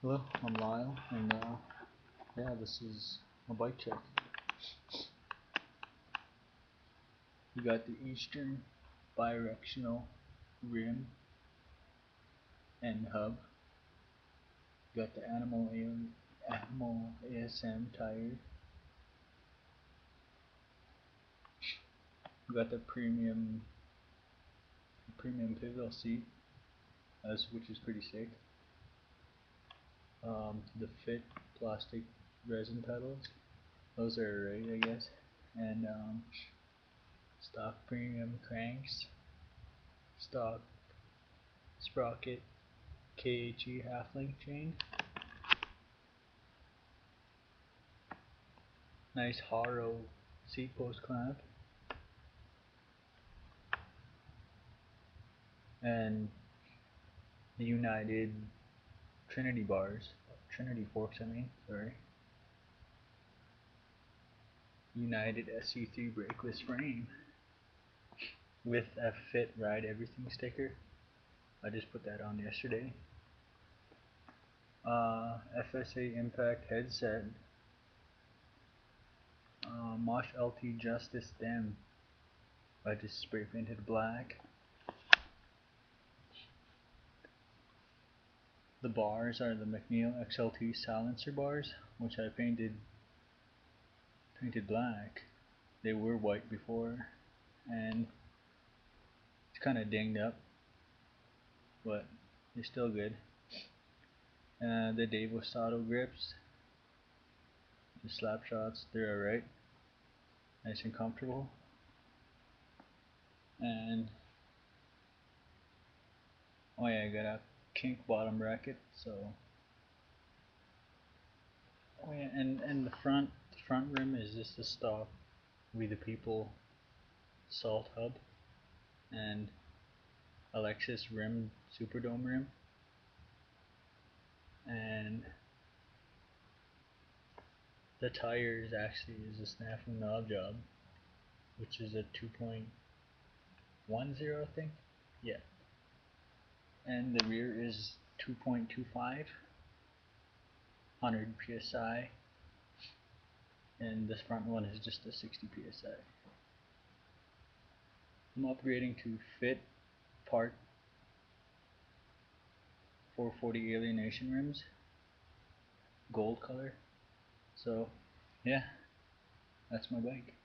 Hello, I'm Lyle, and yeah, this is my bike check. We got the Eastern bidirectional rim and hub. We got the Animal ASM tire. We got the premium pivotal seat, which is pretty sick. The fit plastic resin pedals, those are right, I guess, and stock premium cranks, stock sprocket KHE half link chain, nice Haro seat post clamp, and the United Trinity forks, sorry. United SC3 brakeless frame with a fit ride everything sticker. I just put that on yesterday. FSA impact headset. Mosh LT Justice stem. I just spray painted black. The bars are the McNeil XLT silencer bars, which I painted black. They were white before, and it's kind of dinged up, but they're still good. The Davo Sato grips, the slap shots, they're alright, nice and comfortable. And oh yeah, I got a kink bottom bracket, so oh yeah, and the front rim is just a stock We the People salt hub and Alexis rim Superdome rim, and the tires actually is a snafu knob job, which is a 2.10, I think. Yeah. And the rear is 2.25, 100 psi, and this front one is just a 60 psi. I'm upgrading to fit part 440 alienation rims, gold color. So yeah, that's my bike.